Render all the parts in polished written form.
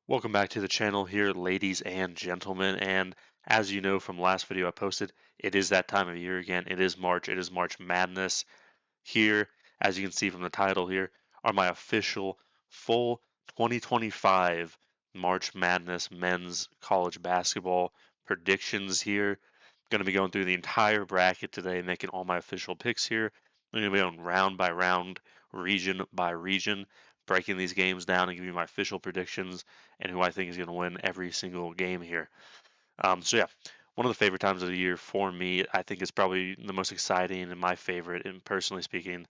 Welcome back to the channel here, ladies and gentlemen. And as you know from last video I posted, it is that time of year again. It is March. It is March Madness. Here, as you can see from the title here, are my official full 2025 March Madness men's college basketball predictions here. Going to be going through the entire bracket today, making all my official picks here. I'm going to be going round by round, region by region, breaking these games down and giving you my official predictions and who I think is going to win every single game here. So yeah, one of the favorite times of the year for me, I think is probably the most exciting and my favorite, and personally speaking,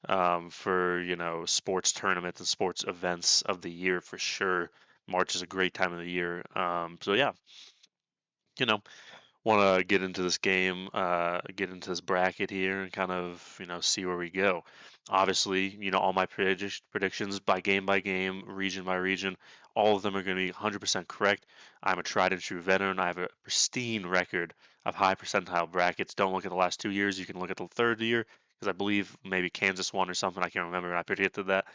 for sports tournaments and sports events of the year for sure. March is a great time of the year. So yeah, you know, want to get into this game, get into this bracket here, and kind of see where we go. Obviously, all my predictions by game, region by region, all of them are going to be 100% correct. I'm a tried and true veteran. I have a pristine record of high percentile brackets. Don't look at the last 2 years. You can look at the third year because I believe maybe Kansas won or something. I can't remember. I predicted that.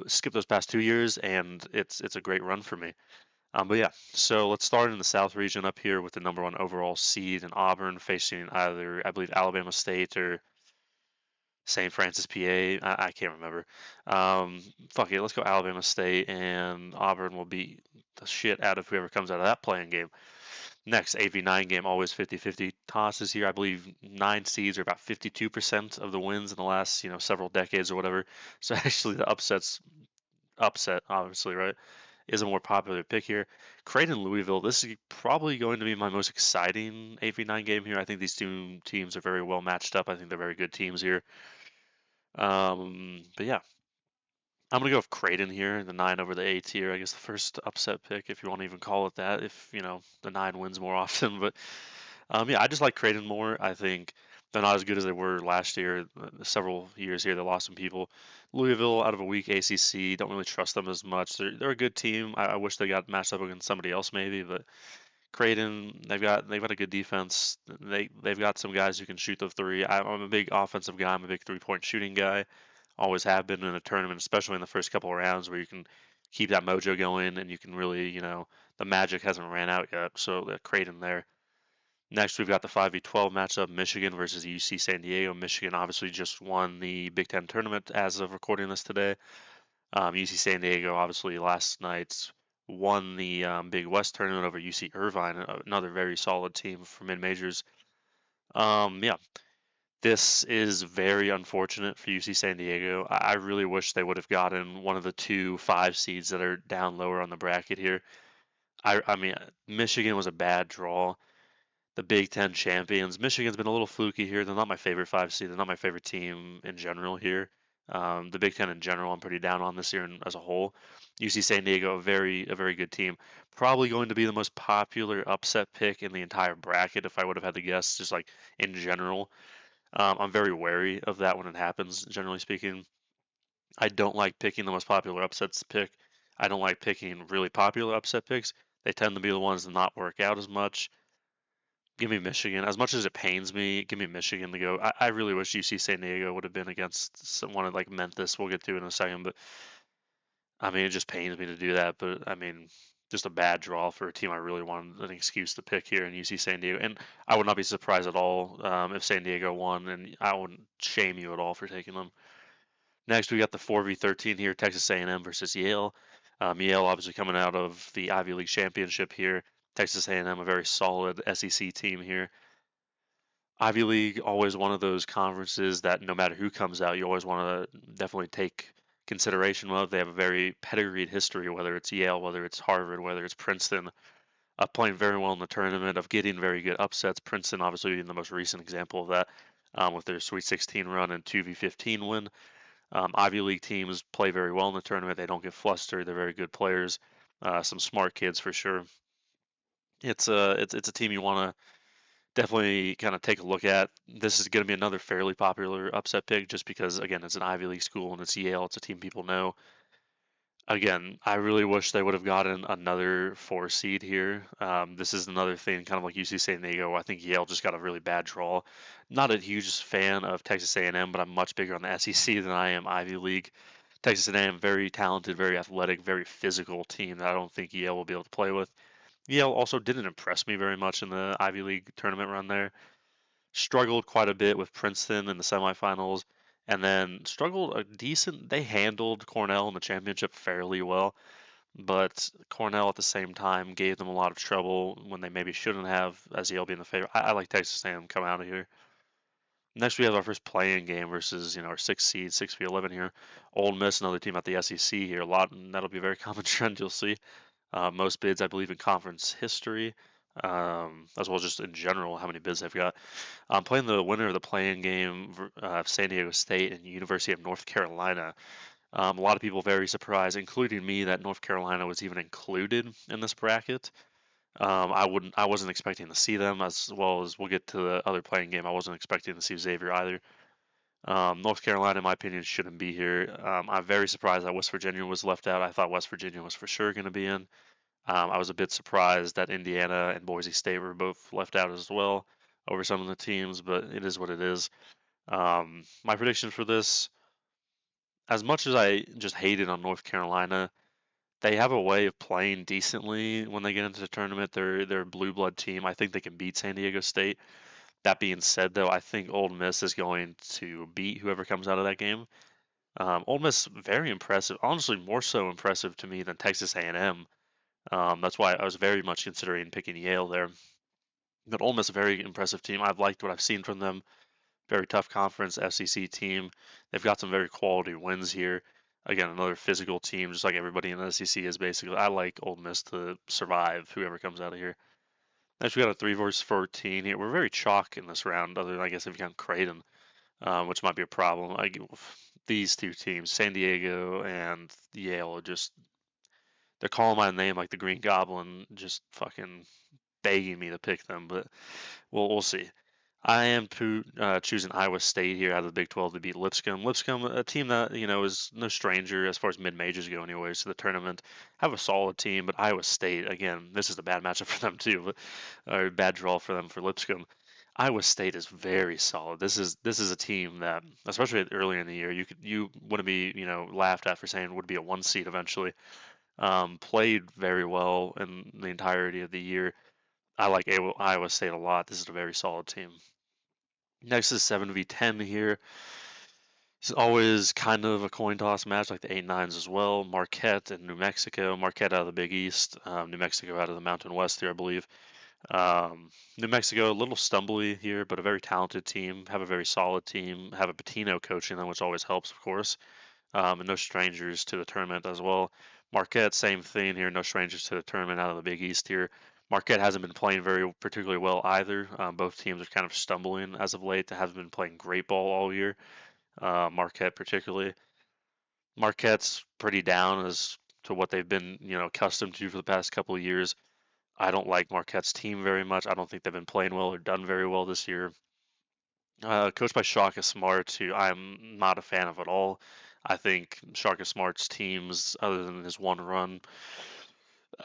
Skip those past 2 years, and it's a great run for me. But yeah, so let's start in the South region up here with the number one overall seed in Auburn facing either, I believe, Alabama State or St. Francis, PA. I can't remember. Fuck it, let's go Alabama State, and Auburn will beat the shit out of whoever comes out of that playing game. Next, AV9 game, always 50-50 tosses here. I believe 9 seeds are about 52% of the wins in the last, several decades or whatever. So actually the upset, obviously, right? Is a more popular pick here. Creighton Louisville. This is probably going to be my most exciting AV9 game here. I think these two teams are very well matched up. I think they're very good teams here. But yeah, I'm gonna go with Creighton here, the 9 over the 8 here. I guess the first upset pick, if you want to even call it that. If the 9 wins more often, but yeah, I just like Creighton more. I think they're not as good as they were last year. Several years here, they lost some people. Louisville, out of a weak ACC, don't really trust them as much. They're a good team. I wish they got matched up against somebody else maybe, but Creighton, they've got a good defense. They've got some guys who can shoot the three. I'm a big offensive guy. I'm a big 3-point shooting guy. Always have been in a tournament, especially in the first couple of rounds where you can keep that mojo going and you can really, the magic hasn't ran out yet. So Creighton there. Next, we've got the 5v12 matchup, Michigan versus UC San Diego. Michigan obviously just won the Big Ten tournament as of recording this today. UC San Diego obviously last night won the Big West tournament over UC Irvine, another very solid team for mid-majors. Yeah, this is very unfortunate for UC San Diego. I really wish they would have gotten one of the 2 5 seeds that are down lower on the bracket here. I mean, Michigan was a bad draw. The Big Ten champions. Michigan's been a little fluky here. They're not my favorite 5 seed. They're not my favorite team in general here. The Big Ten in general, I'm pretty down on this year as a whole. UC San Diego, a very good team. Probably going to be the most popular upset pick in the entire bracket if I would have had to guess, just like in general. I'm very wary of that when it happens, generally speaking. I don't like picking the most popular upsets to pick. I don't like picking really popular upset picks. They tend to be the ones that not work out as much. Give me Michigan. As much as it pains me, give me Michigan to go. I really wish UC San Diego would have been against someone like Memphis. We'll get to in a second, but I mean, it just pains me to do that. But I mean, just a bad draw for a team I really wanted an excuse to pick here in UC San Diego. And I would not be surprised at all if San Diego won, and I wouldn't shame you at all for taking them. Next, we got the 4v13 here, Texas A&M versus Yale. Yale obviously coming out of the Ivy League championship here. Texas A&M, a very solid SEC team here. Ivy League, always one of those conferences that no matter who comes out, you always want to definitely take consideration of. They have a very pedigreed history, whether it's Yale, whether it's Harvard, whether it's Princeton, playing very well in the tournament, of getting very good upsets. Princeton, obviously, being the most recent example of that, with their Sweet 16 run and 2v15 win. Ivy League teams play very well in the tournament. They don't get flustered. They're very good players. Some smart kids for sure. It's a team you want to definitely kind of take a look at. This is going to be another fairly popular upset pick just because, again, it's an Ivy League school and it's Yale. It's a team people know. Again, I really wish they would have gotten another 4 seed here. This is another thing, kind of like UC San Diego. I think Yale just got a really bad draw. Not a huge fan of Texas A&M, but I'm much bigger on the SEC than I am Ivy League. Texas A&M, very talented, very athletic, very physical team that I don't think Yale will be able to play with. Yale also didn't impress me very much in the Ivy League tournament run there. Struggled quite a bit with Princeton in the semifinals, and then struggled a decent. They handled Cornell in the championship fairly well, but Cornell at the same time gave them a lot of trouble when they maybe shouldn't have, as Yale being the favorite. I like Texas A&M come out of here. Next, we have our first playing game versus our sixth seed, 6v11 here. Ole Miss, another team at the SEC here. A lot, and that'll be a very common trend you'll see. Most bids, I believe, in conference history, as well as just in general, how many bids they've got. Playing the winner of the playing game, San Diego State and University of North Carolina. A lot of people very surprised, including me, that North Carolina was even included in this bracket. I wasn't expecting to see them, as well as we'll get to the other playing game. I wasn't expecting to see Xavier either. North Carolina, in my opinion, shouldn't be here. I'm very surprised that West Virginia was left out. I thought West Virginia was for sure going to be in. I was a bit surprised that Indiana and Boise State were both left out as well over some of the teams, but it is what it is. My prediction for this, as much as I just hated on North Carolina, they have a way of playing decently when they get into the tournament. They're a blue blood team. I think they can beat San Diego State. That being said, though, I think Ole Miss is going to beat whoever comes out of that game. Ole Miss very impressive. Honestly, more so impressive to me than Texas A&M. That's why I was very much considering picking Yale there. But Ole Miss, a very impressive team. I've liked what I've seen from them. Very tough conference, SEC team. They've got some very quality wins here. Again, another physical team, just like everybody in the SEC is basically. I like Ole Miss to survive whoever comes out of here. Next, we got a 3 versus 14 here. We're very chalk in this round, other than I guess if you count Creighton, which might be a problem. These two teams, San Diego and Yale, are just they're calling my name like the Green Goblin, just fucking begging me to pick them. But we'll see. I am choosing Iowa State here out of the Big 12 to beat Lipscomb. Lipscomb, a team that is no stranger as far as mid majors go, anyways. To the tournament, have a solid team, but Iowa State again, this is a bad matchup for them too, but or a bad draw for them for Lipscomb. Iowa State is very solid. This is a team that, especially earlier in the year, you wouldn't be laughed at for saying would be a 1 seed eventually. Played very well in the entirety of the year. I like Iowa State a lot. This is a very solid team. Next is 7v10 here. It's always kind of a coin toss match, like the 8-9s as well. Marquette and New Mexico. Marquette out of the Big East. New Mexico out of the Mountain West here, I believe. New Mexico, a little stumbly here, but a very talented team. Have a very solid team. Have a Patino coaching them, which always helps, of course. And no strangers to the tournament as well. Marquette, same thing here. No strangers to the tournament out of the Big East here. Marquette hasn't been playing very particularly well either. Both teams are kind of stumbling as of late. They haven't been playing great ball all year. Marquette particularly. Marquette's pretty down as to what they've been, accustomed to for the past couple of years. I don't like Marquette's team very much. I don't think they've been playing well or done very well this year. Coached by Shaka Smart, who I'm not a fan of at all. I think Shaka Smart's teams, other than his one run,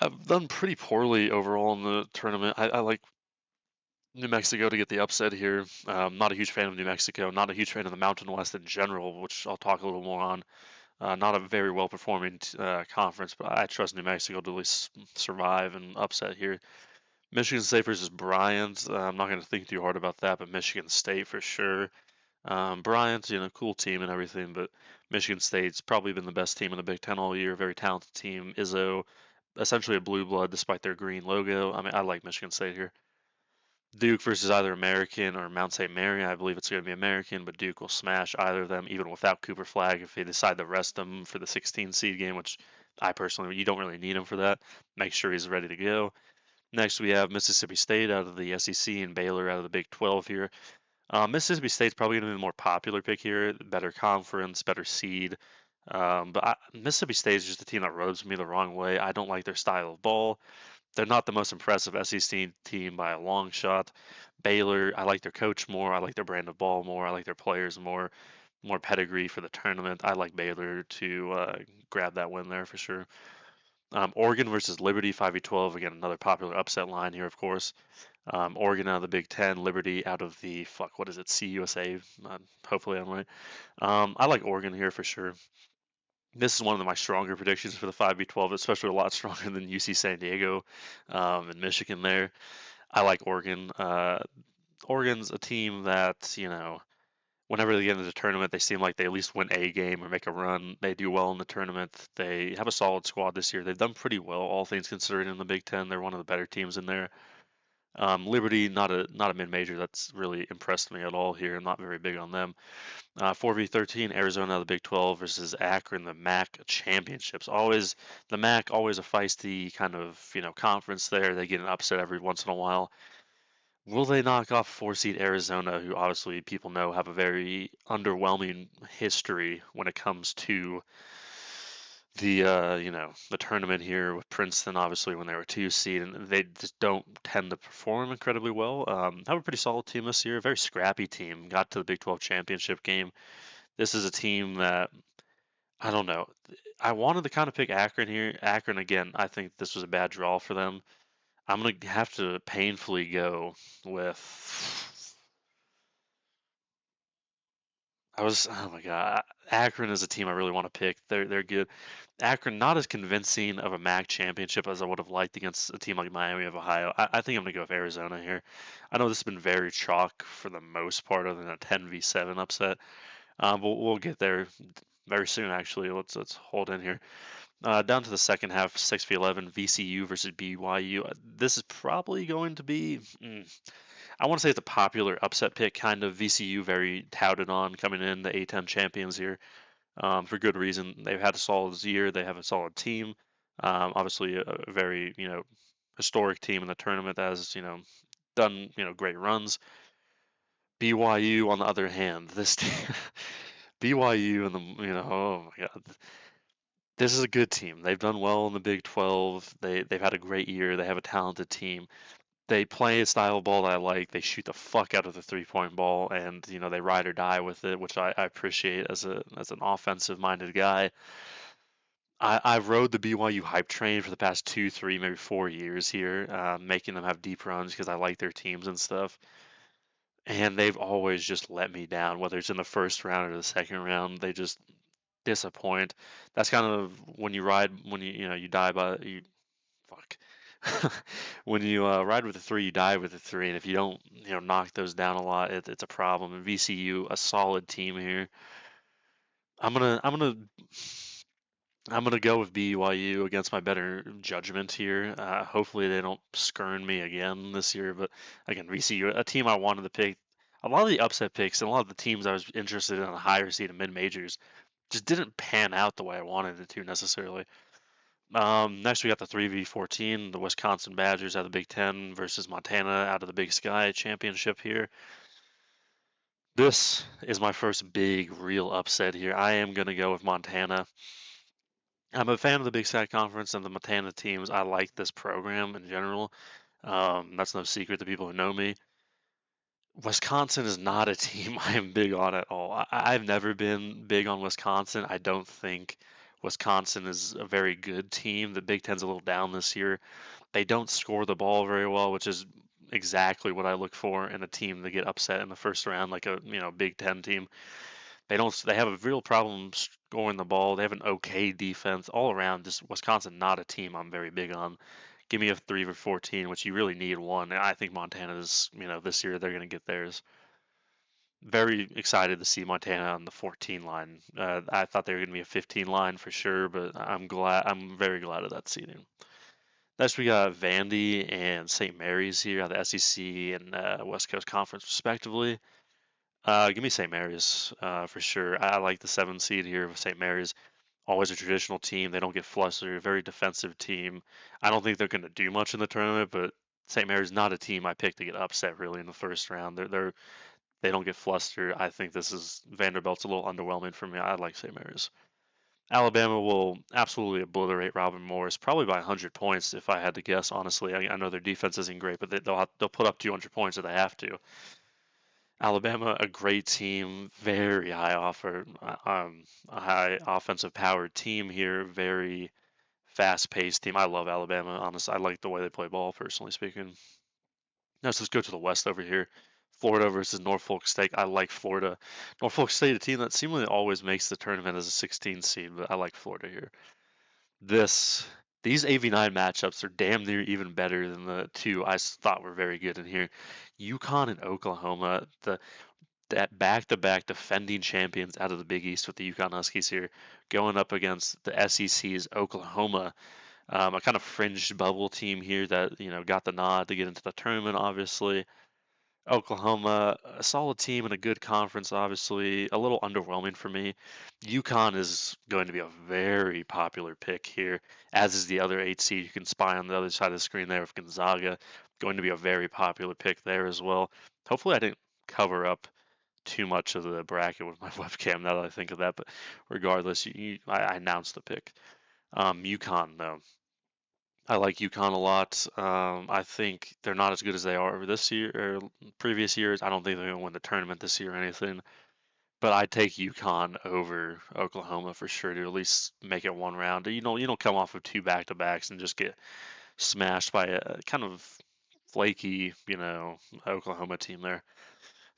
have done pretty poorly overall in the tournament. I like New Mexico to get the upset here. Not a huge fan of New Mexico. Not a huge fan of the Mountain West in general, which I'll talk a little more on. Not a very well performing conference, but I trust New Mexico to at least survive and upset here. Michigan State versus Bryant. I'm not going to think too hard about that, but Michigan State for sure. Bryant's, cool team and everything, but Michigan State's probably been the best team in the Big Ten all year. Very talented team. Izzo, essentially a blue blood despite their green logo. I mean, I like Michigan State here. Duke versus either American or Mount St. Mary. I believe it's going to be American, but Duke will smash either of them, even without Cooper Flag, if they decide to rest him for the 16 seed game, which I personally, you don't really need him for that. Make sure he's ready to go. Next, we have Mississippi State out of the SEC and Baylor out of the Big 12 here. Mississippi State's probably going to be the more popular pick here. Better conference, better seed. Mississippi State is just a team that rubs me the wrong way. I don't like their style of ball. They're not the most impressive SEC team by a long shot. Baylor, I like their coach more. I like their brand of ball more. I like their players more. More pedigree for the tournament. I like Baylor to grab that win there for sure. Oregon versus Liberty, 5v12. Again, another popular upset line here, of course. Oregon out of the Big Ten, Liberty out of the what is it, CUSA? Hopefully I'm right. I like Oregon here for sure. This is one of my stronger predictions for the 5v12, especially a lot stronger than UC San Diego and Michigan there. I like Oregon. Oregon's a team that, whenever they get into the tournament, they seem like they at least win a game or make a run. They do well in the tournament. They have a solid squad this year. They've done pretty well, all things considered, in the Big Ten. They're one of the better teams in there. Liberty, not a mid major that's really impressed me at all here. I'm not very big on them. 4v13, Arizona, the Big 12 versus Akron, the MAC championships. Always the MAC, always a feisty kind of conference there. They get an upset every once in a while. Will they knock off four-seed Arizona, who obviously people know have a very underwhelming history when it comes to the tournament here with Princeton, obviously when they were two seed, and they just don't tend to perform incredibly well. Have a pretty solid team this year, a very scrappy team. Got to the Big 12 championship game. This is a team that I don't know. I wanted to kind of pick Akron here. Akron again. I think this was a bad draw for them. I'm gonna have to painfully go with. Oh my God, Akron is a team I really want to pick. They're good. Akron not as convincing of a MAC championship as I would have liked against a team like Miami of Ohio. I think I'm gonna go with Arizona here. I know this has been very chalk for the most part, other than a 10v7 upset. But we'll get there very soon. Actually, let's hold in here. Down to the second half, 6v11, VCU versus BYU. This is probably going to be. I want to say it's a popular upset pick, kind of. VCU very touted on coming in, the A10 champions here, for good reason. They've had a solid year. They have a solid team. Obviously, a very historic team in the tournament that has done great runs. BYU on the other hand, this BYU and the oh my God, this is a good team. They've done well in the Big 12. They've had a great year. They have a talented team. They play a style of ball that I like. They shoot the fuck out of the 3-point ball, and they ride or die with it, which I appreciate as an offensive minded guy. I rode the BYU hype train for the past 2, 3, maybe 4 years here, making them have deep runs because I like their teams and stuff. And they've always just let me down, whether it's in the first round or the second round. They just disappoint. That's kind of when you ride when you die by you fuck. When you ride with the three, you die with the three, and if you don't knock those down a lot, it's a problem. And VCU, a solid team here. I'm gonna I'm gonna I'm gonna go with BYU against my better judgment here. Hopefully they don't skirn me again this year. But again, VCU, a team I wanted to pick. A lot of the upset picks and a lot of the teams I was interested in the higher seed and mid majors just didn't pan out the way I wanted it to necessarily. Next, we got the 3v14, the Wisconsin Badgers out of the Big Ten versus Montana out of the Big Sky Championship here. This is my first big, real upset here. I am going to go with Montana. I'm a fan of the Big Sky Conference and the Montana teams. I like this program in general. That's no secret to people who know me. Wisconsin is not a team I am big on at all. I've never been big on Wisconsin. I don't think Wisconsin is a very good team. The Big Ten's a little down this year. They don't score the ball very well, which is exactly what I look for in a team to get upset in the first round, like a Big Ten team. They don't. They have a real problem scoring the ball. They have an okay defense all around. Just Wisconsin, not a team I'm very big on. Give me a 3 or 14, which you really need one. I think Montana's, this year they're going to get theirs. Very excited to see Montana on the 14 line. I thought they were going to be a 15 line for sure, but I'm glad. I'm very glad of that seating. Next, we got Vandy and St. Mary's here, the SEC and West Coast Conference, respectively. Give me St. Mary's for sure. I like the 7 seed here with St. Mary's. Always a traditional team. They don't get flustered. Very defensive team. I don't think they're going to do much in the tournament, but St. Mary's not a team I picked to get upset really in the first round. They don't get flustered. I think this is Vanderbilt's a little underwhelming for me. I like St. Mary's. Alabama will absolutely obliterate Robin Morris, probably by 100 points if I had to guess. Honestly, I know their defense isn't great, but they'll put up 200 points if they have to. Alabama, a great team, very high offer, a high offensive powered team here, very fast paced team. I love Alabama. Honestly, I like the way they play ball, personally speaking. Let's go to the West over here. Florida versus Norfolk State. I like Florida. Norfolk State, a team that seemingly always makes the tournament as a 16 seed, but I like Florida here. This these AV9 matchups are damn near even better than the two I thought were very good in here. UConn and Oklahoma, that back-to-back defending champions out of the Big East with the UConn Huskies here, going up against the SEC's Oklahoma, a kind of fringe bubble team here that got the nod to get into the tournament, obviously. Oklahoma, a solid team and a good conference, obviously. A little underwhelming for me. UConn is going to be a very popular pick here, as is the other 8 seed. You can spy on the other side of the screen there with Gonzaga. Going to be a very popular pick there as well. Hopefully, I didn't cover up too much of the bracket with my webcam now that I think of that, but regardless, I announced the pick. UConn, though. I like UConn a lot. I think they're not as good as they are this year or previous years. I don't think they're going to win the tournament this year or anything. But I take UConn over Oklahoma for sure to at least make it one round. You don't come off of two back to backs and just get smashed by a kind of flaky, Oklahoma team there.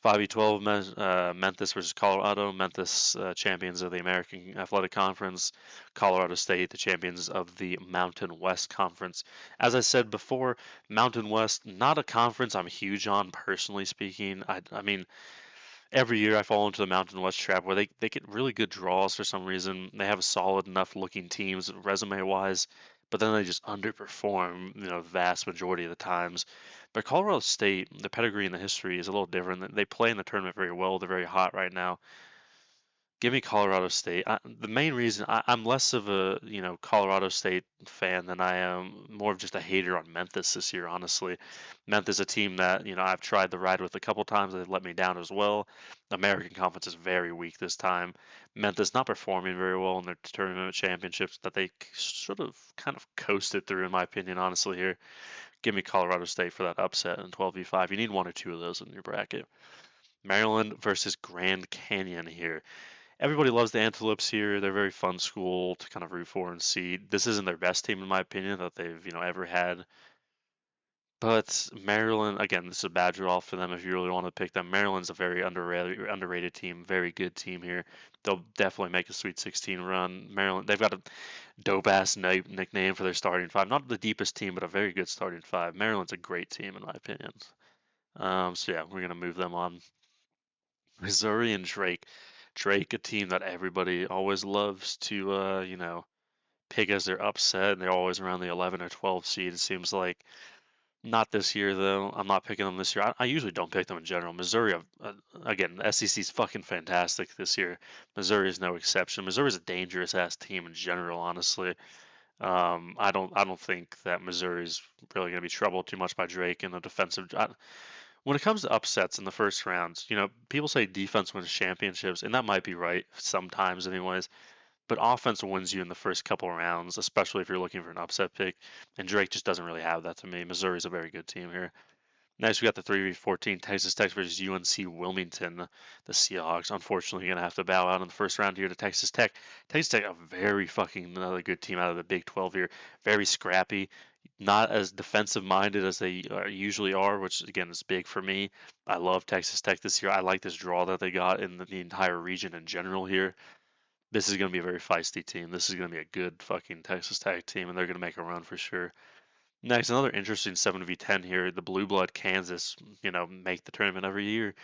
5v12 Memphis versus Colorado. Memphis champions of the American Athletic Conference. Colorado State, the champions of the Mountain West Conference. As I said before, Mountain West, not a conference I'm huge on personally speaking. I mean, every year I fall into the Mountain West trap where they get really good draws for some reason. They have solid enough looking teams resume wise, but then they just underperform, the vast majority of the times. But Colorado State, the pedigree and the history is a little different. They play in the tournament very well. They're very hot right now. Give me Colorado State. The main reason I'm less of a Colorado State fan than I am more of just a hater on Memphis this year. Honestly, Memphis is a team that I've tried the ride with a couple times. They've let me down as well. American Conference is very weak this time. Memphis not performing very well in their tournament championships that they sort of kind of coasted through, in my opinion. Honestly, here, give me Colorado State for that upset in 12v5. You need one or two of those in your bracket. Maryland versus Grand Canyon here. Everybody loves the Antelopes here. They're a very fun school to kind of root for and see. This isn't their best team, in my opinion, that they've ever had. But Maryland, again, this is a bad draw for them if you really want to pick them. Maryland's a very underrated team, very good team here. They'll definitely make a Sweet 16 run. Maryland, they've got a dope ass nickname for their starting five. Not the deepest team, but a very good starting five. Maryland's a great team, in my opinion. So yeah, we're gonna move them on. Missouri and Drake. Drake, a team that everybody always loves to, pick as their upset, and they're always around the 11 or 12 seed. It seems like not this year though. I'm not picking them this year. I usually don't pick them in general. Missouri, again, the SEC's fucking fantastic this year. Missouri is no exception. Missouri's a dangerous ass team in general, honestly. I don't think that Missouri's really going to be troubled too much by Drake in the defensive. When it comes to upsets in the first rounds, people say defense wins championships, and that might be right sometimes, anyways. But offense wins you in the first couple of rounds, especially if you're looking for an upset pick. And Drake just doesn't really have that to me. Missouri's a very good team here. Next, we got the 3v14 Texas Tech versus UNC Wilmington. The Seahawks, unfortunately, going to have to bow out in the first round here to Texas Tech. Texas Tech, a very fucking another good team out of the Big 12 here. Very scrappy. Not as defensive minded as they usually are, which again is big for me. I love Texas Tech this year. I like this draw that they got in the entire region in general here. This is going to be a very feisty team. This is going to be a good fucking Texas Tech team, and they're going to make a run for sure. Next, another interesting 7v10 here. The Blue Blood Kansas, make the tournament every year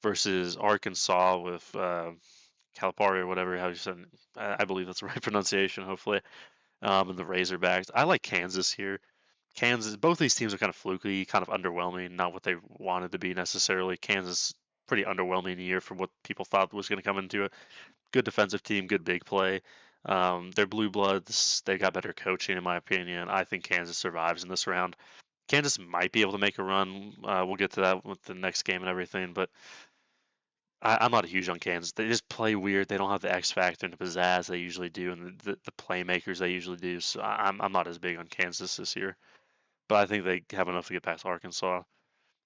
versus Arkansas with Calipari or whatever, how you said. I believe that's the right pronunciation, hopefully. And the Razorbacks. I like Kansas here. Kansas, both these teams are kind of fluky, kind of underwhelming, not what they wanted to be necessarily. Kansas, pretty underwhelming year for what people thought was going to come into it. Good defensive team, good big play. They're blue bloods. They got better coaching, in my opinion. I think Kansas survives in this round. Kansas might be able to make a run. We'll get to that with the next game and everything, but I'm not huge on Kansas. They just play weird. They don't have the X factor and the pizzazz they usually do, and the playmakers they usually do. So I'm not as big on Kansas this year, but I think they have enough to get past Arkansas.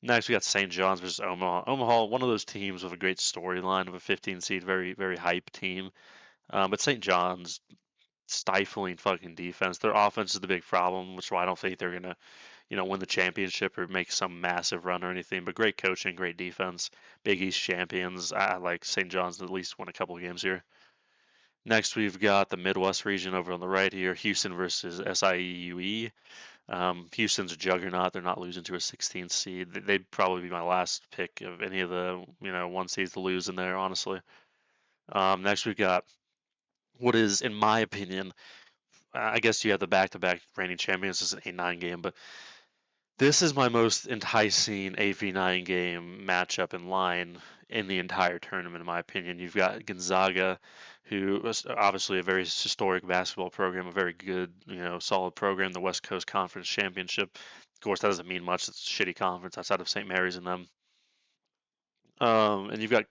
Next, we got St. John's versus Omaha. Omaha, one of those teams with a great storyline of a 15 seed, very very hype team. But St. John's stifling fucking defense. Their offense is the big problem, which is why I don't think they're gonna, win the championship or make some massive run or anything. But great coaching, great defense, Big East champions. I like St. John's to at least win a couple of games here. Next, we've got the Midwest region over on the right here. Houston versus SIUE. Houston's a juggernaut. They're not losing to a 16th seed. They'd probably be my last pick of any of the one seeds to lose in there, honestly. Next, we've got what is, in my opinion, I guess you have the back-to-back reigning champions. This is an 8-9 game, but this is my most enticing 8v9 game matchup in line in the entire tournament, in my opinion. You've got Gonzaga, who was obviously a very historic basketball program, a very good, solid program, the West Coast Conference Championship. Of course, that doesn't mean much. It's a shitty conference outside of St. Mary's and them. And you've got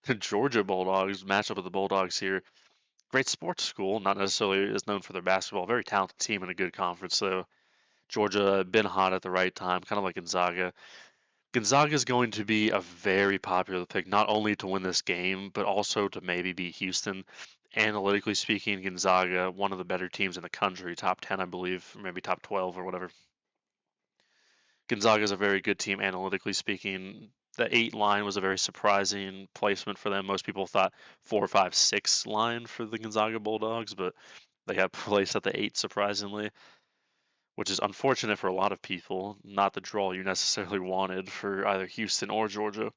the Georgia Bulldogs, matchup of the Bulldogs here. Great sports school, not necessarily is known for their basketball. Very talented team and a good conference, though. Georgia been hot at the right time, kind of like Gonzaga. Gonzaga is going to be a very popular pick, not only to win this game, but also to maybe beat Houston. Analytically speaking, Gonzaga, one of the better teams in the country, top 10, I believe, or maybe top 12 or whatever. Gonzaga is a very good team, analytically speaking. The 8 line was a very surprising placement for them. Most people thought 4, 5, 6 line for the Gonzaga Bulldogs, but they got placed at the 8 surprisingly, which is unfortunate for a lot of people. Not the draw you necessarily wanted for either Houston or Georgia.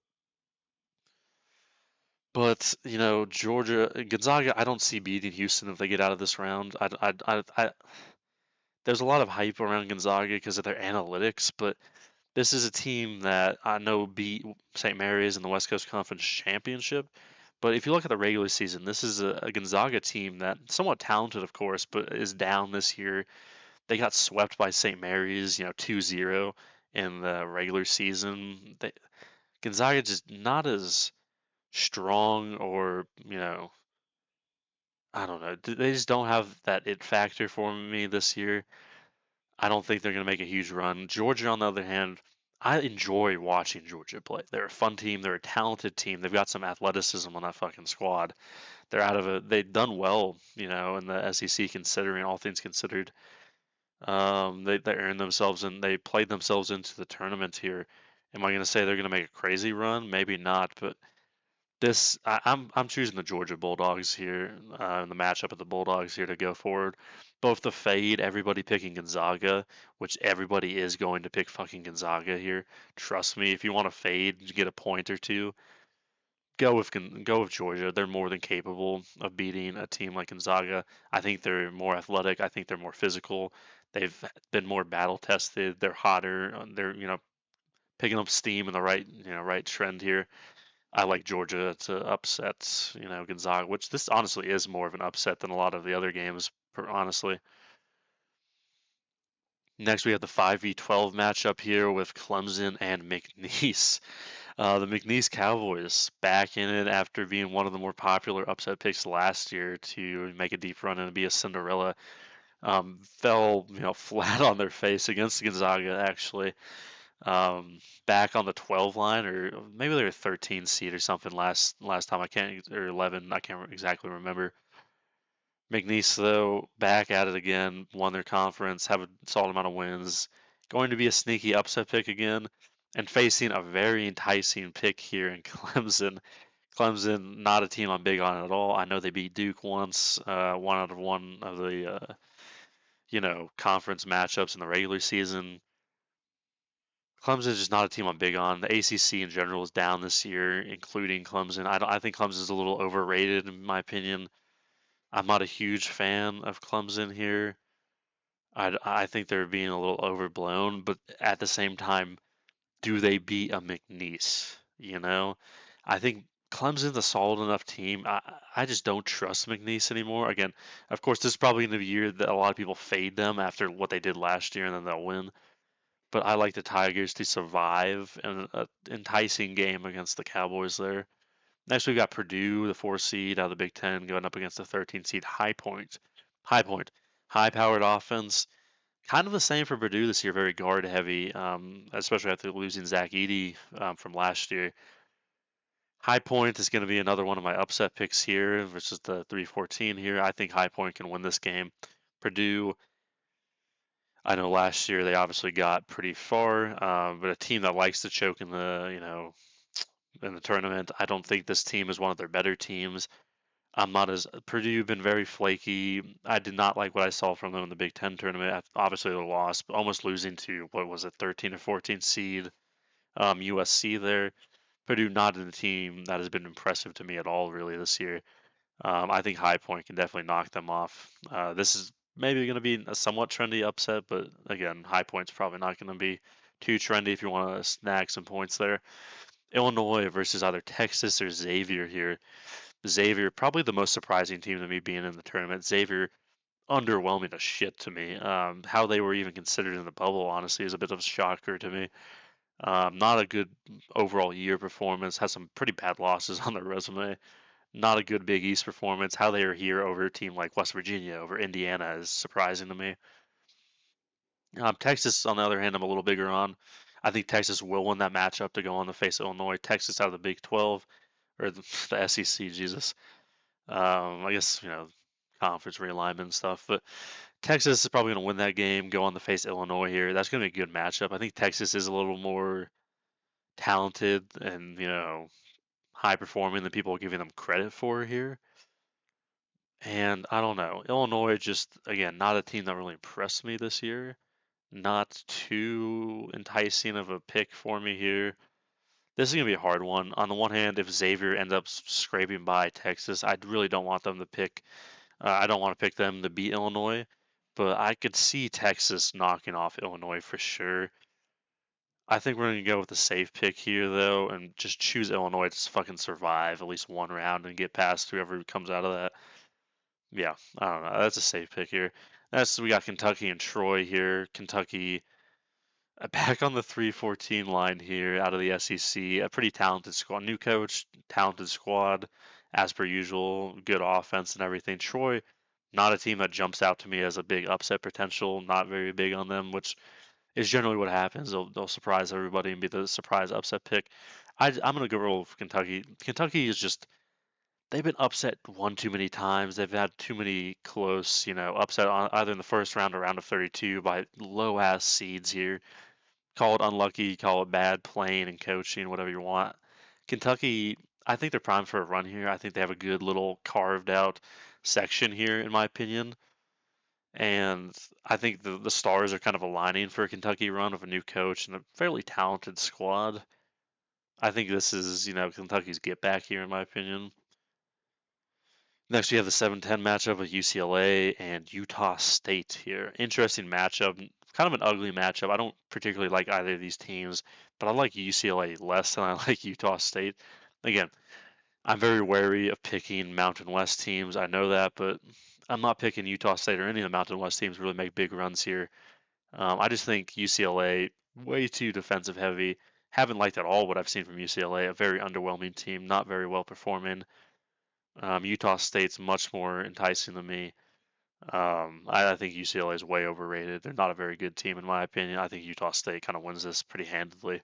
But Georgia, Gonzaga, I don't see beating Houston if they get out of this round. There's a lot of hype around Gonzaga because of their analytics, but this is a team that I know beat St. Mary's in the West Coast Conference Championship. But if you look at the regular season, this is a Gonzaga team that somewhat talented, of course, but is down this year. They got swept by St. Mary's, 2-0 in the regular season. Gonzaga just not as strong, or I don't know. They just don't have that it factor for me this year. I don't think they're going to make a huge run. Georgia, on the other hand, I enjoy watching Georgia play. They're a fun team. They're a talented team. They've got some athleticism on that fucking squad. They've done well, in the SEC, considering all things considered. They earned themselves and they played themselves into the tournament here. Am I going to say they're going to make a crazy run? Maybe not, but I'm choosing the Georgia Bulldogs here in the matchup of the Bulldogs here to go forward. Both the fade, everybody picking Gonzaga, which everybody is going to pick fucking Gonzaga here. Trust me, if you want to fade, you get a point or two. Go with Georgia. They're more than capable of beating a team like Gonzaga. I think they're more athletic. I think they're more physical. They've been more battle tested. They're hotter. They're picking up steam in the right trend here. I like Georgia to upset, Gonzaga, which this honestly is more of an upset than a lot of the other games, honestly. Next, we have the 5v12 matchup here with Clemson and McNeese. The McNeese Cowboys back in it after being one of the more popular upset picks last year to make a deep run and be a Cinderella. Fell, flat on their face against Gonzaga, actually. Back on the 12 line, or maybe they were 13 seed or something last time. I can't, or 11. I can't exactly remember. McNeese, though, back at it again, won their conference, have a solid amount of wins. Going to be a sneaky upset pick again, and facing a very enticing pick here in Clemson. Clemson, not a team I'm big on at all. I know they beat Duke once, one of the conference matchups in the regular season. Clemson is just not a team I'm big on. The ACC in general is down this year, including Clemson. I think Clemson is a little overrated in my opinion. I'm not a huge fan of Clemson here. I think they're being a little overblown, but at the same time, do they beat a McNeese? I think Clemson's a solid enough team. I just don't trust McNeese anymore. Again, of course, this is probably going to be a year that a lot of people fade them after what they did last year, and then they'll win. But I like the Tigers to survive in an enticing game against the Cowboys there. Next, we've got Purdue, the 4 seed out of the Big Ten, going up against the 13 seed High Point. High Point, high-powered offense. Kind of the same for Purdue this year, very guard heavy, especially after losing Zach Edey from last year. High Point is going to be another one of my upset picks here versus the 314 here. I think High Point can win this game. Purdue, I know last year they obviously got pretty far, but a team that likes to choke in the in the tournament. I don't think this team is one of their better teams. I'm not as Purdue been very flaky. I did not like what I saw from them in the Big Ten tournament. Obviously, they lost, but almost losing to what was it, 13 or 14 seed USC there. Purdue not in a team that has been impressive to me at all really this year. I think High Point can definitely knock them off. This is maybe going to be a somewhat trendy upset, but again, High Point's probably not going to be too trendy if you want to snag some points there. Illinois versus either Texas or Xavier here. Xavier, probably the most surprising team to me being in the tournament. Xavier, underwhelming as shit to me. How they were even considered in the bubble, honestly, is a bit of a shocker to me. Not a good overall year performance. Has some pretty bad losses on their resume. Not a good Big East performance. How they are here over a team like West Virginia, over Indiana, is surprising to me. Texas, on the other hand, I'm a little bigger on. I think Texas will win that matchup to go on the face of Illinois. Texas out of the Big 12 or the SEC, Jesus. I guess conference realignment and stuff, but Texas is probably going to win that game. Go on the face of Illinois here. That's going to be a good matchup. I think Texas is a little more talented and high performing than people are giving them credit for here. And I don't know. Illinois just again not a team that really impressed me this year. Not too enticing of a pick for me here. This is gonna be a hard one. On the one hand, if Xavier ends up scraping by Texas, I really don't want them to pick. I don't want to pick them to beat Illinois, but I could see Texas knocking off Illinois for sure. I think we're gonna go with the safe pick here though, and just choose Illinois to fucking survive at least one round and get past whoever comes out of that. Yeah, I don't know. That's a safe pick here. We got Kentucky and Troy here. Kentucky back on the 314 line here out of the SEC. A pretty talented squad. New coach, talented squad, as per usual. Good offense and everything. Troy, not a team that jumps out to me as a big upset potential. Not very big on them, which is generally what happens. They'll surprise everybody and be the surprise upset pick. I'm going to go roll for Kentucky. Kentucky is just they've been upset one too many times. They've had too many close, upset on either in the first round or round of 32 by low ass seeds here. Call it unlucky, call it bad playing and coaching, whatever you want. Kentucky, I think they're primed for a run here. I think they have a good little carved out section here, in my opinion. And I think the stars are kind of aligning for a Kentucky run of a new coach and a fairly talented squad. I think this is, Kentucky's get back here, in my opinion. Next, we have the 7-10 matchup of UCLA and Utah State here. Interesting matchup, kind of an ugly matchup. I don't particularly like either of these teams, but I like UCLA less than I like Utah State. Again, I'm very wary of picking Mountain West teams. I know that, but I'm not picking Utah State or any of the Mountain West teams to really make big runs here. I just think UCLA way too defensive heavy. Haven't liked at all what I've seen from UCLA. A very underwhelming team, not very well performing. Utah State's much more enticing than me. I think UCLA is way overrated. They're not a very good team in my opinion. I think Utah State kind of wins this pretty handedly.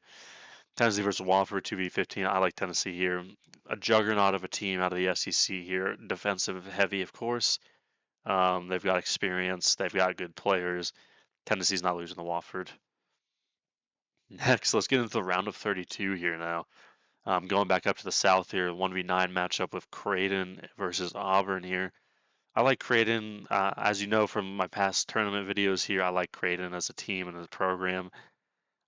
Tennessee versus Wofford 2v15. I like Tennessee here. A juggernaut of a team out of the SEC here. Defensive heavy, of course. They've got experience. They've got good players. Tennessee's not losing to Wofford. Next, let's get into the round of 32 here now. Going back up to the south here, 1v9 matchup with Creighton versus Auburn here. I like Creighton, as you know from my past tournament videos here, I like Creighton as a team and as a program.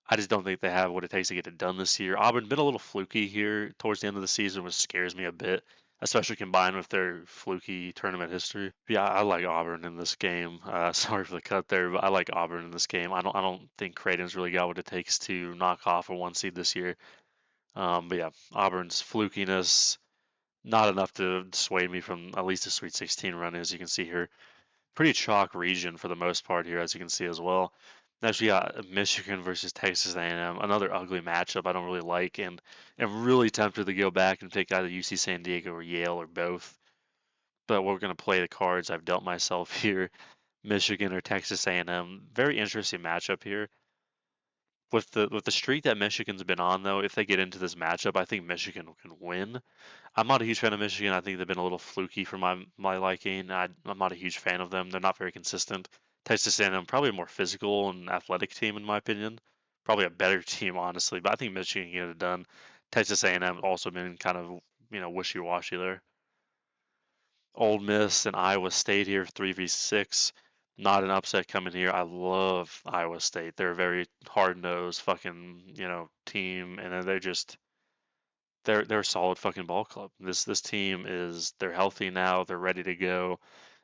I just don't think they have what it takes to get it done this year. Auburn been a little fluky here towards the end of the season, which scares me a bit, especially combined with their fluky tournament history. Yeah, I like Auburn in this game. Sorry for the cut there, but I like Auburn in this game. I don't think Creighton's really got what it takes to knock off a 1 seed this year. But yeah, Auburn's flukiness, not enough to dissuade me from at least a Sweet 16 run, as you can see here. Pretty chalk region for the most part here, as you can see as well. Next, we got Michigan versus Texas A&M, another ugly matchup I don't really like, and am really tempted to go back and pick either UC San Diego or Yale or both. But we're going to play the cards I've dealt myself here. Michigan or Texas A&M. Very interesting matchup here. With the streak that Michigan's been on, though, if they get into this matchup, I think Michigan can win. I'm not a huge fan of Michigan. I think they've been a little fluky for my liking. I'm not a huge fan of them. They're not very consistent. Texas A&M probably a more physical and athletic team in my opinion. Probably a better team, honestly. But I think Michigan can get it done. Texas A&M also been kind of wishy-washy there. Ole Miss and Iowa State here, 3v6. Not an upset coming here. I love Iowa State. They're a very hard-nosed fucking team, and they're a solid fucking ball club. This team they're healthy now. They're ready to go.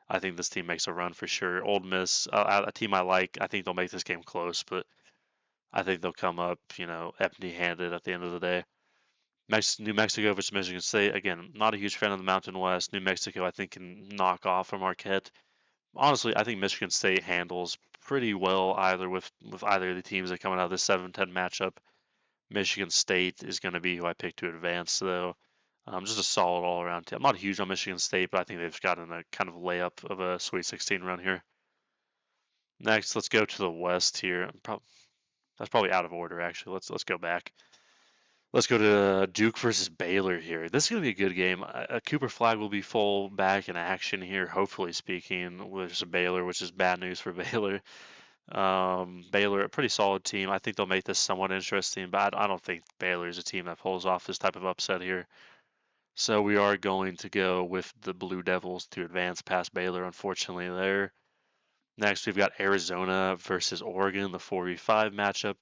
I think this team makes a run for sure. Ole Miss, a team I like. I think they'll make this game close, but I think they'll come up, empty-handed at the end of the day. New Mexico versus Michigan State. Again, not a huge fan of the Mountain West. New Mexico, I think, can knock off from Marquette. Honestly, I think Michigan State handles pretty well either with either of the teams that coming out of this 7-10 matchup. Michigan State is going to be who I pick to advance, though. Just a solid all-around team. I'm not huge on Michigan State, but I think they've gotten a kind of layup of a Sweet 16 run here. Next, let's go to the West here. That's probably out of order, actually. Let's go back. Let's go to Duke versus Baylor here. This is going to be a good game. Cooper Flag will be full back in action here, hopefully speaking, with Baylor, which is bad news for Baylor. Baylor, a pretty solid team. I think they'll make this somewhat interesting, but I don't think Baylor is a team that pulls off this type of upset here. So we are going to go with the Blue Devils to advance past Baylor, unfortunately, there. Next, we've got Arizona versus Oregon, the 4v5 matchup.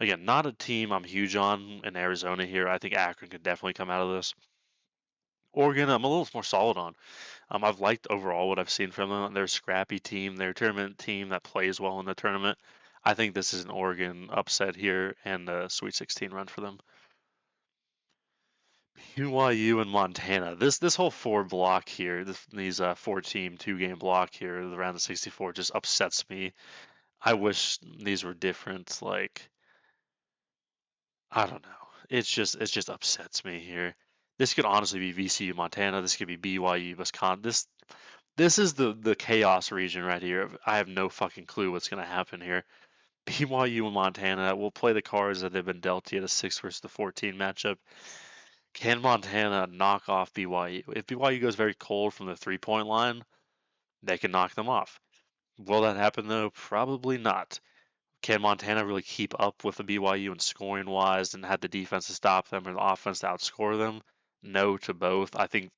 Again, not a team I'm huge on in Arizona here. I think Akron could definitely come out of this. Oregon, I'm a little more solid on. I've liked overall what I've seen from them. They're a scrappy team. They're a tournament team that plays well in the tournament. I think this is an Oregon upset here and a Sweet 16 run for them. BYU and Montana. This whole four block here, these 4-team 2-game block here, the round of 64 just upsets me. I wish these were different. Like, I don't know. It just upsets me here. This could honestly be VCU Montana. This could be BYU Wisconsin. This is the chaos region right here. I have no fucking clue what's gonna happen here. BYU and Montana will play the cards that they've been dealt yet a 6 versus the 14 matchup. Can Montana knock off BYU? If BYU goes very cold from the 3-point line, they can knock them off. Will that happen though? Probably not. Can Montana really keep up with the BYU in scoring wise and have the defense to stop them or the offense to outscore them? No to both. I think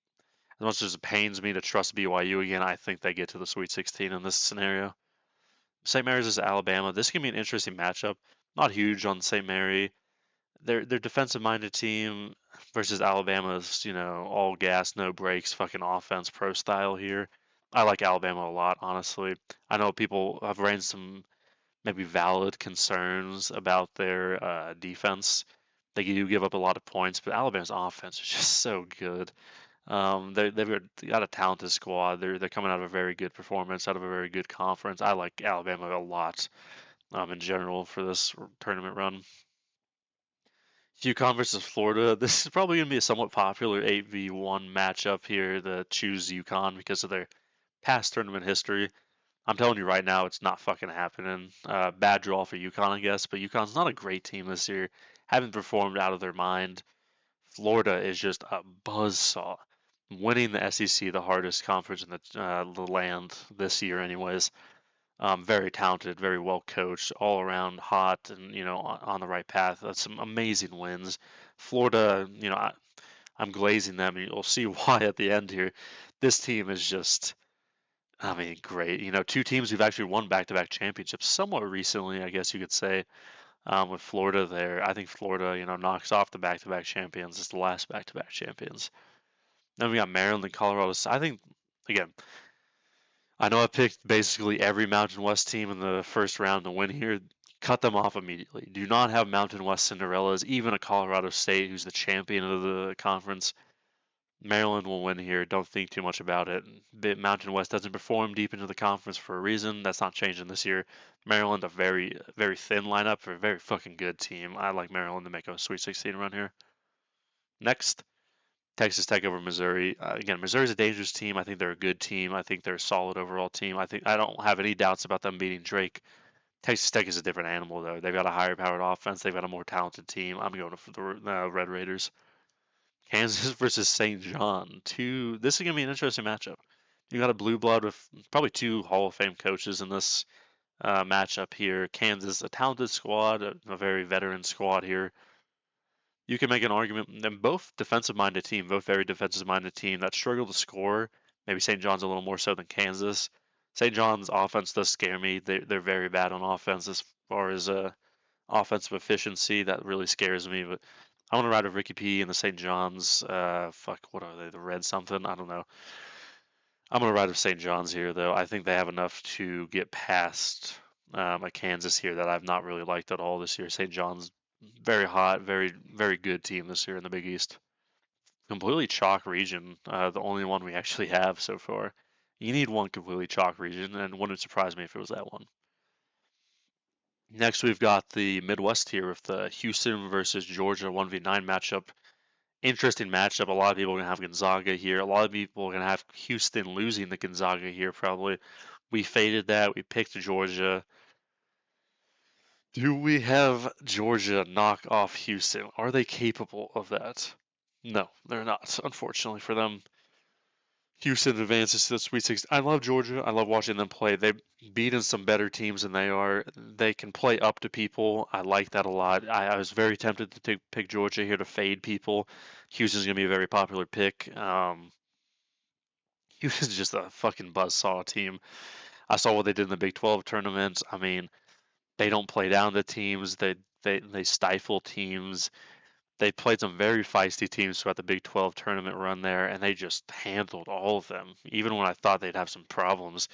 as much as it pains me to trust BYU again, I think they get to the Sweet 16 in this scenario. St. Mary's is Alabama. This can be an interesting matchup. Not huge on St. Mary. They're defensive minded team versus Alabama's, all gas, no brakes, fucking offense pro style here. I like Alabama a lot, honestly. I know people have raised some maybe valid concerns about their defense. They do give up a lot of points, but Alabama's offense is just so good. They've got a talented squad. They're coming out of a very good performance, out of a very good conference. I like Alabama a lot in general for this tournament run. UConn versus Florida. This is probably going to be a somewhat popular 8v1 matchup here to choose UConn because of their past tournament history. I'm telling you right now, it's not fucking happening. Bad draw for UConn, I guess, but UConn's not a great team this year. Haven't performed out of their mind. Florida is just a buzzsaw. Winning the SEC, the hardest conference in the land this year, anyways. Very talented, very well coached, all around hot, and on the right path. That's some amazing wins. Florida, I'm glazing them, and you'll see why at the end here. This team is just, I mean, great. Two teams who've actually won back-to-back championships somewhat recently, I guess you could say. With Florida there, I think Florida, knocks off the back-to-back champions. It's the last back-to-back champions. Then we got Maryland and Colorado. I think, again, I know I picked basically every Mountain West team in the first round to win here. Cut them off immediately. Do not have Mountain West Cinderellas, even a Colorado State who's the champion of the conference. Maryland will win here. Don't think too much about it. Mountain West doesn't perform deep into the conference for a reason. That's not changing this year. Maryland, a very, very thin lineup for a very fucking good team. I like Maryland to make a Sweet 16 run here. Next, Texas Tech over Missouri. Again, Missouri's a dangerous team. I think they're a good team. I think they're a solid overall team. I don't have any doubts about them beating Drake. Texas Tech is a different animal, though. They've got a higher powered offense. They've got a more talented team. I'm going for the Red Raiders. Kansas versus St. John. This is going to be an interesting matchup. You got a blue blood with probably two Hall of Fame coaches in this matchup here. Kansas, a talented squad, a very veteran squad here. You can make an argument, and both defensive-minded team, both very defensive-minded team that struggle to score. Maybe St. John's a little more so than Kansas. St. John's offense does scare me. They're very bad on offense as far as offensive efficiency. That really scares me. But I want to ride with Ricky P and the St. John's. What are they? The Red something? I don't know. I'm gonna ride with St. John's here, though. I think they have enough to get past a Kansas here that I've not really liked at all this year. St. John's very hot, very good team this year in the Big East. Completely chalk region, the only one we actually have so far. You need one completely chalk region, and wouldn't surprise me if it was that one. Next, we've got the Midwest here with the Houston versus Georgia 1v9 matchup. Interesting matchup. A lot of people are going to have Gonzaga here. A lot of people are going to have Houston losing the Gonzaga here, probably. We faded that. We picked Georgia. Do we have Georgia knock off Houston? Are they capable of that? No, they're not, unfortunately for them. Houston advances to the Sweet 16. I love Georgia. I love watching them play. They've beaten some better teams than they are. They can play up to people. I like that a lot. I was very tempted to pick Georgia here to fade people. Houston's going to be a very popular pick. Houston's just a fucking buzzsaw team. I saw what they did in the Big 12 tournament. I mean, they don't play down the teams. They stifle teams. They played some very feisty teams throughout the Big 12 tournament run there, and they just handled all of them. Even when I thought they'd have some problems,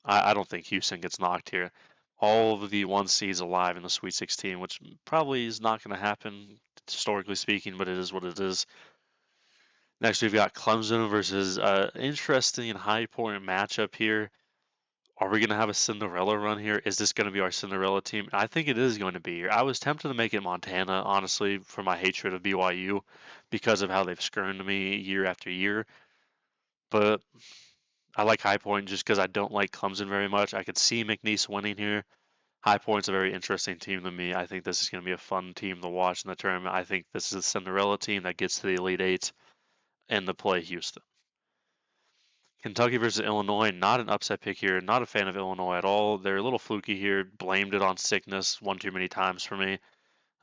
I don't think Houston gets knocked here. All of the one seeds alive in the Sweet 16, which probably is not going to happen historically speaking, but it is what it is. Next, we've got Clemson versus interesting and high point matchup here. Are we going to have a Cinderella run here? Is this going to be our Cinderella team? I think it is going to be. I was tempted to make it Montana, honestly, for my hatred of BYU because of how they've screwed me year after year. But I like High Point just because I don't like Clemson very much. I could see McNeese winning here. High Point's a very interesting team to me. I think this is going to be a fun team to watch in the tournament. I think this is a Cinderella team that gets to the Elite Eight and to play Houston. Kentucky versus Illinois, not an upset pick here. Not a fan of Illinois at all. They're a little fluky here. Blamed it on sickness one too many times for me.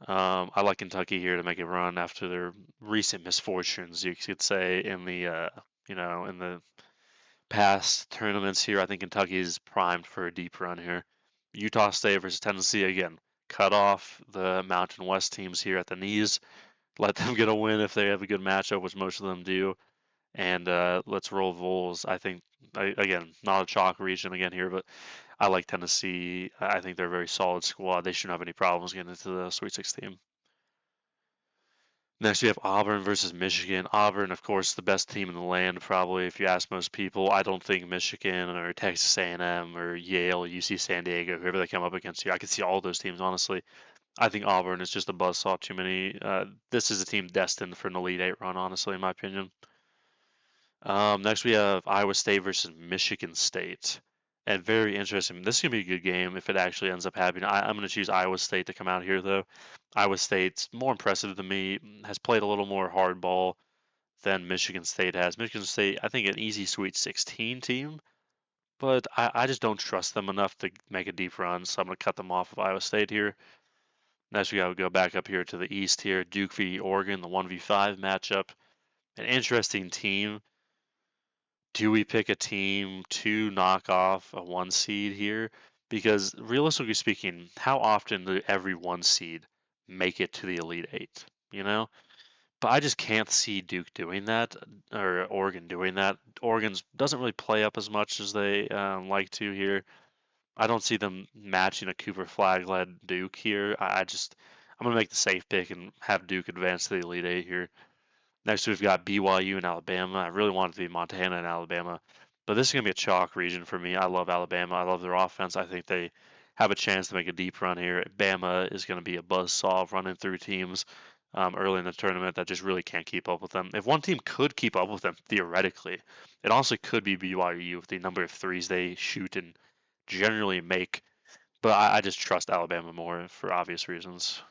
I like Kentucky here to make a run after their recent misfortunes, you could say, in the in the past tournaments here. I think Kentucky is primed for a deep run here. Utah State versus Tennessee again. Cut off the Mountain West teams here at the knees. Let them get a win if they have a good matchup, which most of them do. And let's roll Vols. I think, again, not a chalk region again here, but I like Tennessee. I think they're a very solid squad. They shouldn't have any problems getting into the Sweet 16. Next, we have Auburn versus Michigan. Auburn, of course, the best team in the land, probably. If you ask most people, I don't think Michigan or Texas A&M or Yale, UC San Diego, whoever they come up against here, I could see all those teams. Honestly, I think Auburn is just a buzzsaw. Too many. This is a team destined for an Elite Eight run. Honestly, in my opinion. Next, we have Iowa State versus Michigan State. And very interesting. This is going to be a good game if it actually ends up happening. I'm going to choose Iowa State to come out here, though. Iowa State's more impressive to me, has played a little more hardball than Michigan State has. Michigan State, I think, an easy Sweet 16 team, but I just don't trust them enough to make a deep run, so I'm going to cut them off of Iowa State here. Next, we got to go back up here to the east here. Duke v. Oregon, the 1v5 matchup. An interesting team. Do we pick a team to knock off a one seed here? Because realistically speaking, how often do every one seed make it to the Elite Eight? You know? But I just can't see Duke doing that or Oregon doing that. Oregon's doesn't really play up as much as they like to here. I don't see them matching a Cooper Flag led Duke here. I'm gonna make the safe pick and have Duke advance to the Elite Eight here. Next, we've got BYU and Alabama. I really want it to be Montana and Alabama, but this is going to be a chalk region for me. I love Alabama. I love their offense. I think they have a chance to make a deep run here. Bama is going to be a buzzsaw running through teams early in the tournament that just really can't keep up with them. If one team could keep up with them, theoretically, it also could be BYU with the number of threes they shoot and generally make. but I just trust Alabama more for obvious reasons.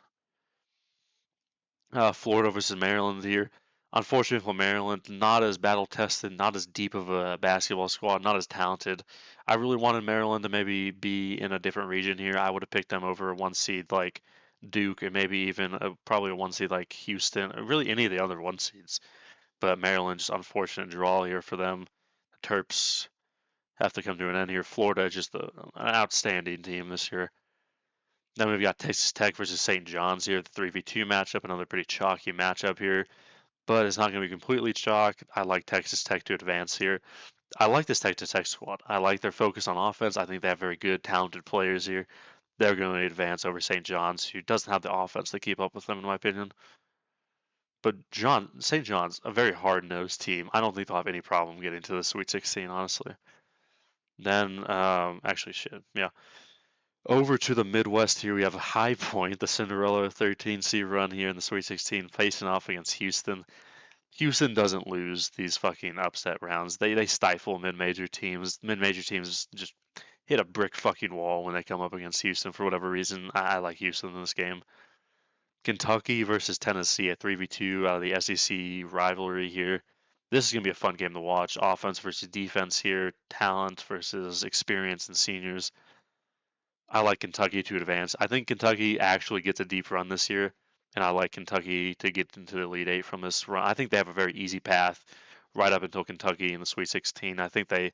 Florida versus Maryland here. Unfortunately for Maryland, not as battle tested, not as deep of a basketball squad, not as talented. I really wanted Maryland to maybe be in a different region here. I would have picked them over a one seed like Duke, and maybe even probably a one seed like Houston, or really any of the other one seeds. But Maryland, just unfortunate draw here for them. The Terps have to come to an end here. Florida, just an outstanding team this year. Then we've got Texas Tech versus St. John's here, the 3v2 matchup, another pretty chalky matchup here, but it's not going to be completely chalk. I like Texas Tech to advance here. I like this Texas Tech squad. I like their focus on offense. I think they have very good, talented players here. They're going to advance over St. John's, who doesn't have the offense to keep up with them, in my opinion. But St. John's, a very hard-nosed team. I don't think they'll have any problem getting to the Sweet 16, honestly. Then, actually, shit, yeah. Over to the Midwest here, we have High Point, the Cinderella 13 seed run here in the Sweet 16, facing off against Houston. Houston doesn't lose these fucking upset rounds. They stifle mid-major teams. Mid-major teams just hit a brick fucking wall when they come up against Houston for whatever reason. I like Houston in this game. Kentucky versus Tennessee, a 3v2 out of the SEC rivalry here. This is going to be a fun game to watch. Offense versus defense here, talent versus experience and seniors. I like Kentucky to advance. I think Kentucky actually gets a deep run this year, and I like Kentucky to get into the Elite Eight from this run. I think they have a very easy path right up until Kentucky in the Sweet 16. I think they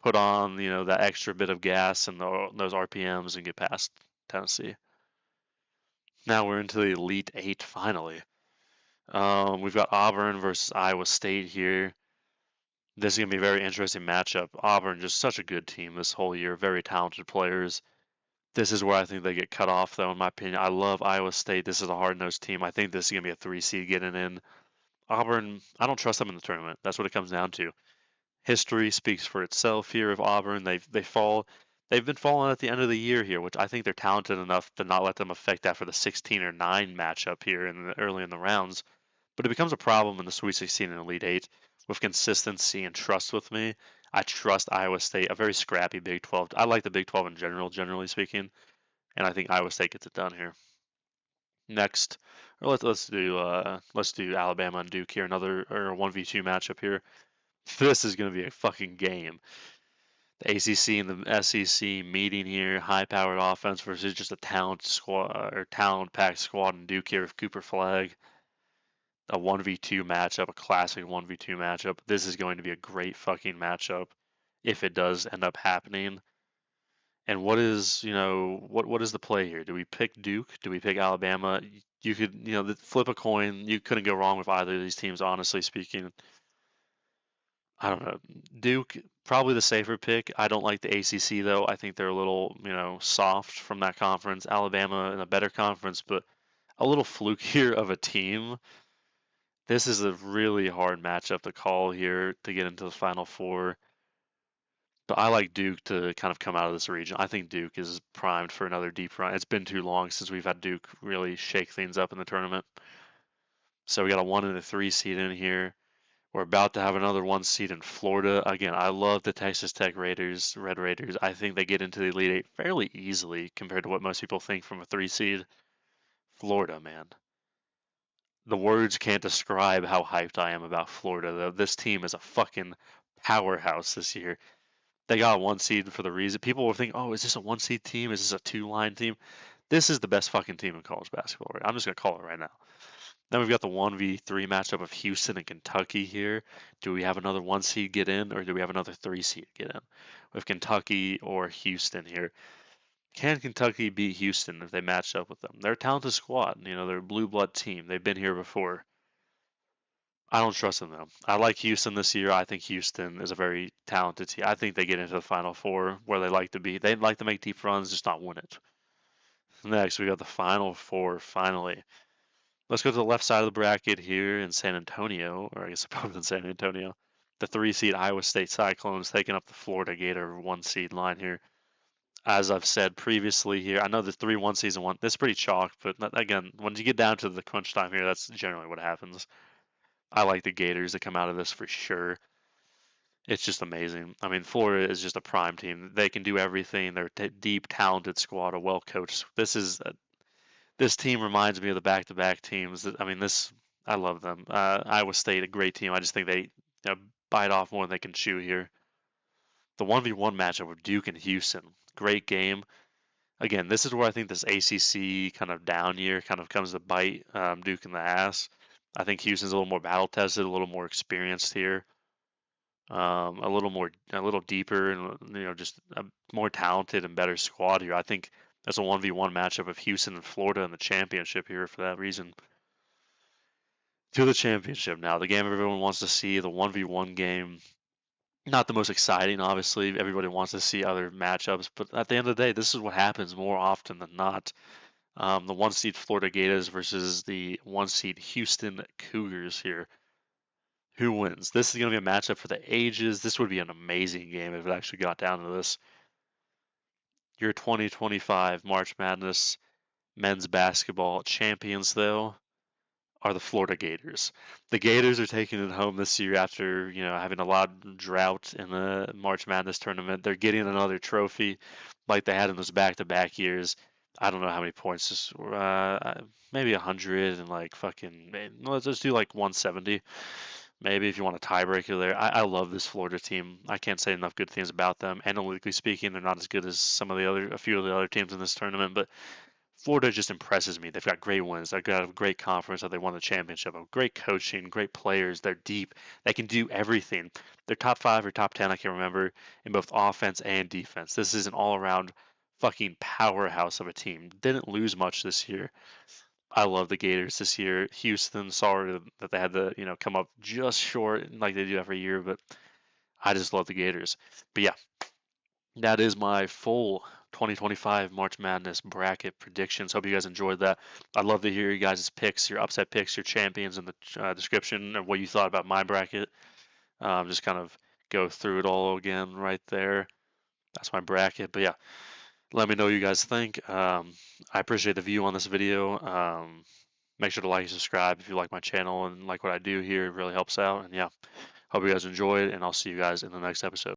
put on, that extra bit of gas and those RPMs and get past Tennessee. Now we're into the Elite Eight finally. We've got Auburn versus Iowa State here. This is going to be a very interesting matchup. Auburn, just such a good team this whole year, very talented players. This is where I think they get cut off, though, in my opinion. I love Iowa State. This is a hard-nosed team. I think this is going to be a 3 seed getting in. Auburn, I don't trust them in the tournament. That's what it comes down to. History speaks for itself here of Auburn. They've been falling at the end of the year here, which I think they're talented enough to not let them affect that for the 16 or 9 matchup here early in the rounds. But it becomes a problem in the Sweet 16 and Elite 8 with consistency and trust with me. I trust Iowa State, a very scrappy Big 12. I like the Big 12 in general, generally speaking, and I think Iowa State gets it done here. Next, or let's do Alabama and Duke here, another or 1v2 matchup here. This is going to be a fucking game. The ACC and the SEC meeting here, high-powered offense versus just a talent-packed squad in Duke here with Cooper Flag. A 1v2 matchup, a classic 1v2 matchup. This is going to be a great fucking matchup if it does end up happening. And what is the play here? Do we pick Duke? Do we pick Alabama? You could, flip a coin. You couldn't go wrong with either of these teams, honestly speaking. I don't know. Duke, probably the safer pick. I don't like the ACC though. I think they're a little, soft from that conference. Alabama in a better conference, but a little flukier of a team. This is a really hard matchup to call here to get into the Final Four. But I like Duke to kind of come out of this region. I think Duke is primed for another deep run. It's been too long since we've had Duke really shake things up in the tournament. So we got a 1 and a 3 seed in here. We're about to have another 1 seed in Florida. Again, I love the Texas Tech Raiders, Red Raiders. I think they get into the Elite Eight fairly easily compared to what most people think from a 3 seed. Florida, man. The words can't describe how hyped I am about Florida, though. This team is a fucking powerhouse this year. They got a 1 seed for the reason people were thinking, oh, is this a 1 seed team? Is this a 2-line team? This is the best fucking team in college basketball. Right? I'm just gonna call it right now. Then we've got the 1v3 matchup of Houston and Kentucky here. Do we have another 1 seed get in, or do we have another 3 seed get in? With Kentucky or Houston here. Can Kentucky beat Houston if they match up with them? They're a talented squad. They're a blue blood team. They've been here before. I don't trust them though. I like Houston this year. I think Houston is a very talented team. I think they get into the Final Four where they like to be. They like to make deep runs, just not win it. Next, we got the Final Four finally. Let's go to the left side of the bracket here in San Antonio, or I guess both in San Antonio. The 3 seed Iowa State Cyclones taking up the Florida Gator 1 seed line here. As I've said previously here, I know the 3-1 season one, that's pretty chalk, but again, when you get down to the crunch time here, that's generally what happens. I like the Gators to come out of this for sure. It's just amazing. I mean, Florida is just a prime team. They can do everything. They're deep, talented squad, a well coached. This team reminds me of the back-to-back teams. I mean, this I love them. Iowa State, a great team. I just think they bite off more than they can chew here. The 1v1 matchup with Duke and Houston, great game. Again, this is where I think this ACC kind of down year kind of comes to bite Duke in the ass. I think Houston's a little more battle tested, a little more experienced here, a little deeper, and just a more talented and better squad here. I think that's a 1v1 matchup of Houston and Florida in the championship here for that reason. To the championship now, the game everyone wants to see, the 1v1 game. Not the most exciting, obviously. Everybody wants to see other matchups, but at the end of the day, this is what happens more often than not. The one seed Florida Gators versus the one seed Houston Cougars here. Who wins? This is going to be a matchup for the ages. This would be an amazing game if it actually got down to this. Your 2025 March Madness men's basketball champions, though, are the Florida Gators. The Gators are taking it home this year after having a lot of drought in the March Madness tournament. They're getting another trophy like they had in those back-to-back years. I don't know how many points. Maybe 100 and like fucking. Let's just do like 170. Maybe if you want a tiebreaker there. I love this Florida team. I can't say enough good things about them. Analytically speaking, they're not as good as a few of the other teams in this tournament, but Florida just impresses me. They've got great wins. They've got a great conference that they won the championship of. Great coaching, great players. They're deep. They can do everything. They're top 5 or top 10, I can't remember, in both offense and defense. This is an all-around fucking powerhouse of a team. Didn't lose much this year. I love the Gators this year. Houston, sorry that they had to, come up just short like they do every year, but I just love the Gators. But yeah, that is my full 2025 March Madness bracket predictions. Hope you guys enjoyed that. I'd love to hear you guys' picks, your upset picks, your champions in the description, and what you thought about my bracket. Just kind of go through it all again right there. That's my bracket. But yeah, let me know what you guys think. I appreciate the view on this video. Make sure to like and subscribe if you like my channel and like what I do here. It really helps out. And yeah, hope you guys enjoyed, and I'll see you guys in the next episode.